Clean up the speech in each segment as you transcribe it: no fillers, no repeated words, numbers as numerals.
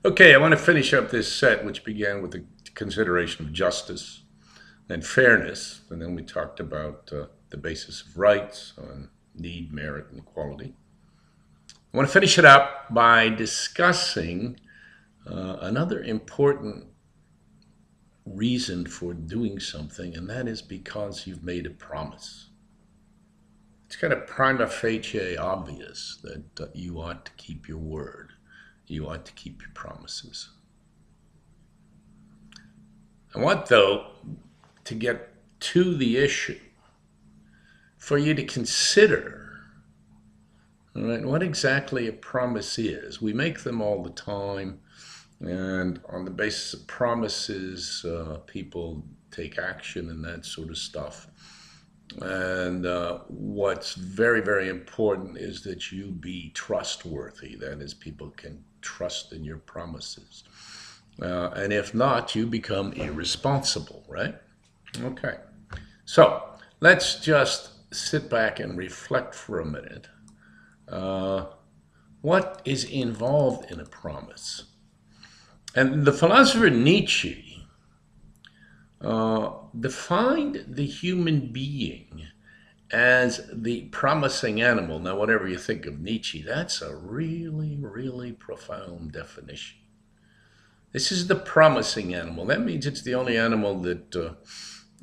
Okay, I want to finish up this set, which began with the consideration of justice and fairness, and then we talked about the basis of rights on need, merit, and equality. I want to finish it up by discussing another important reason for doing something, and that is because you've made a promise. It's kind of prima facie obvious that you ought to keep your word. You ought to keep your promises. I want, though, to get to the issue for you to consider, all right, what exactly a promise is. We make them all the time, and on the basis of promises, people take action and that sort of stuff. And what's very, very important is that you be trustworthy. That is, people can trust in your promises. And if not, you become irresponsible, right? Okay. So let's just sit back and reflect for a minute. Uh, what is involved in a promise? And the philosopher Nietzsche defined the human being as the promising animal. Now, whatever you think of Nietzsche, that's a really, really profound definition. This is the promising animal. That means it's the only animal that,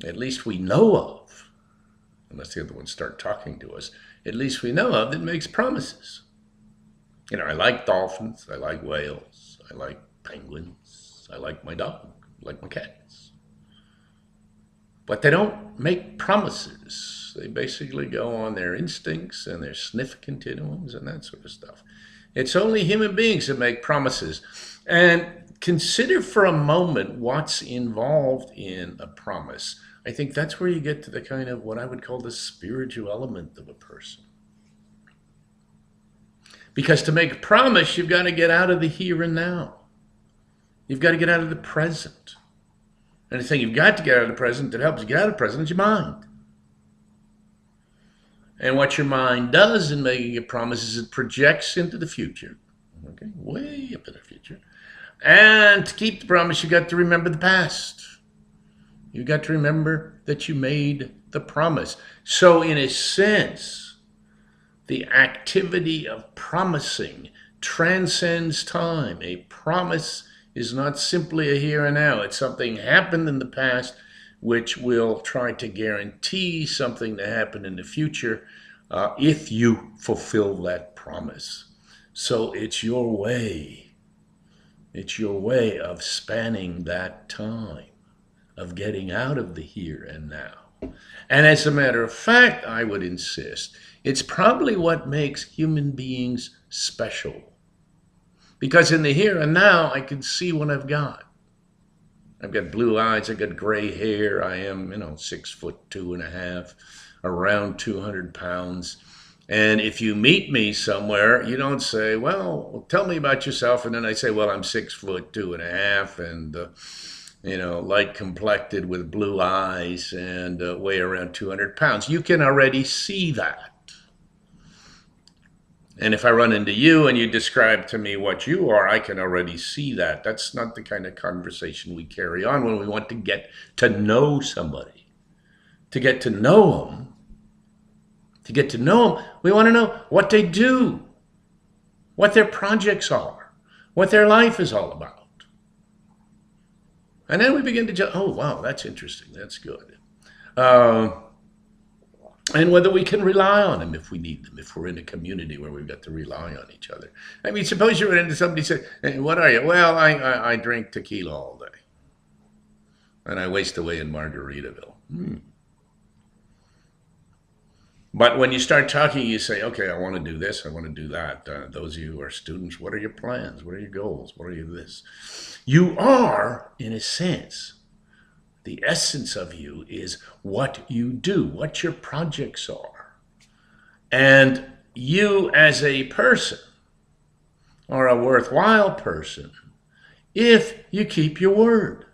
at least we know of, unless the other ones start talking to us, at least we know of that makes promises. You know, I like dolphins, I like whales, I like penguins, I like my dog, I like my cats. But they don't make promises. They basically go on their instincts and their sniff continuums and that sort of stuff. It's only human beings that make promises. And consider for a moment what's involved in a promise. I think that's where you get to the kind of what I would call the spiritual element of a person. Because to make a promise, you've got to get out of the here and now. You've got to get out of the present. And the thing you've got to get out of the present that helps you get out of the present is your mind. And what your mind does in making a promise is it projects into the future, okay, way up in the future. And to keep the promise, you've got to remember the past. You've got to remember that you made the promise. So, in a sense, the activity of promising transcends time. A promise is not simply a here and now. It's something happened in the past which will try to guarantee something to happen in the future if you fulfill that promise. So it's your way. It's your way of spanning that time, of getting out of the here and now. And as a matter of fact, I would insist, it's probably what makes human beings special. Because in the here and now, I can see what I've got. I've got blue eyes, I've got gray hair, I am, 6'2.5", around 200 pounds. And if you meet me somewhere, you don't say, well, tell me about yourself. And then I say, well, I'm 6'2.5", and light complected with blue eyes and weigh around 200 pounds. You can already see that. And if I run into you and you describe to me what you are, I can already see that. That's not the kind of conversation we carry on when we want to get to know somebody. To get to know them, we want to know what they do, what their projects are, what their life is all about. And then we begin to oh, wow, that's interesting. That's good. And whether we can rely on them if we need them, if we're in a community where we've got to rely on each other. I mean, suppose you run into somebody and say, hey, what are you? Well, I drink tequila all day. And I waste away in Margaritaville. But when you start talking, you say, okay, I want to do this, I want to do that. Those of you who are students, what are your plans? What are your goals? What are you this? You are, in a sense, the essence of you is what you do, what your projects are. And you as a person are a worthwhile person if you keep your word.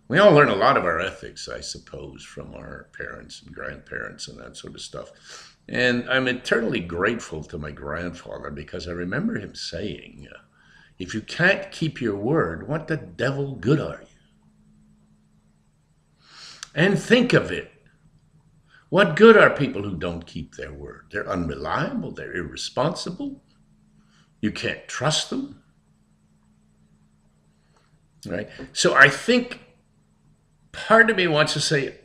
We all learn a lot of our ethics, I suppose, from our parents and grandparents and that sort of stuff. And I'm eternally grateful to my grandfather because I remember him saying, if you can't keep your word, what the devil good are you? And think of it. What good are people who don't keep their word? They're unreliable, they're irresponsible. You can't trust them. Right? So I think part of me wants to say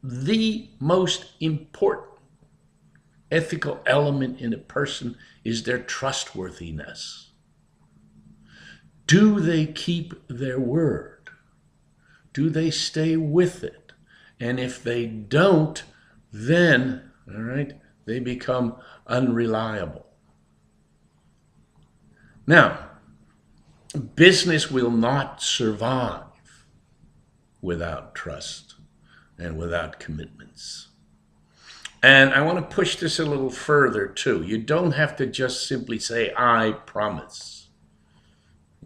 the most important ethical element in a person is their trustworthiness. Do they keep their word? Do they stay with it? And if they don't, then, all right, they become unreliable. Now, business will not survive without trust and without commitments. And I want to push this a little further too. You don't have to just simply say, I promise.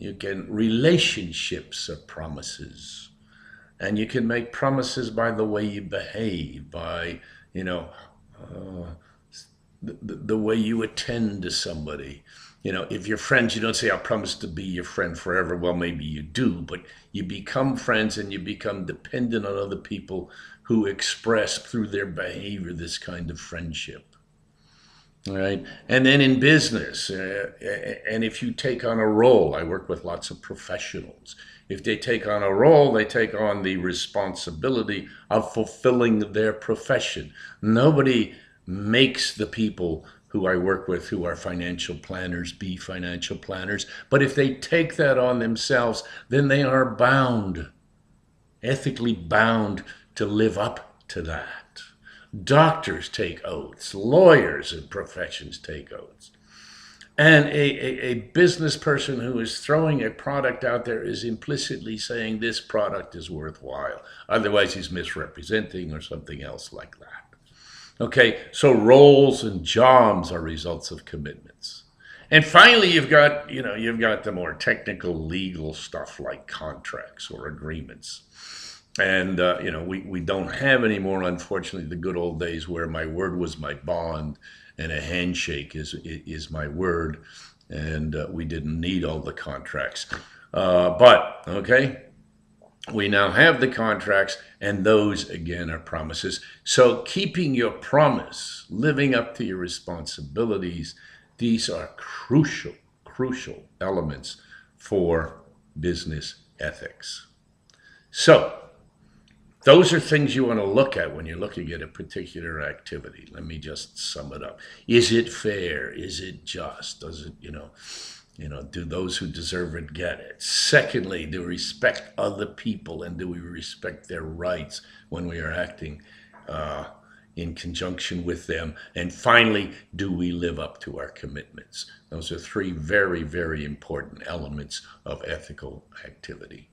Relationships are promises. And you can make promises by the way you behave, by, the way you attend to somebody. If you're friends, you don't say, I promise to be your friend forever. Well, maybe you do, but you become friends and you become dependent on other people who express through their behavior this kind of friendship. All right. And then in business, and if you take on a role, I work with lots of professionals. If they take on a role, they take on the responsibility of fulfilling their profession. Nobody makes the people who I work with who are financial planners be financial planners. But if they take that on themselves, then they are bound, ethically bound to live up to that. Doctors take oaths, lawyers and professions take oaths. And a business person who is throwing a product out there is implicitly saying this product is worthwhile. Otherwise, he's misrepresenting or something else like that. Okay, so roles and jobs are results of commitments. And finally, you've got the more technical legal stuff like contracts or agreements. And, we don't have anymore, unfortunately, the good old days where my word was my bond and a handshake is my word. And we didn't need all the contracts. We now have the contracts, and those, again, are promises. So keeping your promise, living up to your responsibilities, these are crucial elements for business ethics. So those are things you want to look at when you're looking at a particular activity. Let me just sum it up. Is it fair? Is it just? Does it, do those who deserve it get it? Secondly, do we respect other people, and do we respect their rights when we are acting in conjunction with them? And finally, do we live up to our commitments? Those are three very, very important elements of ethical activity.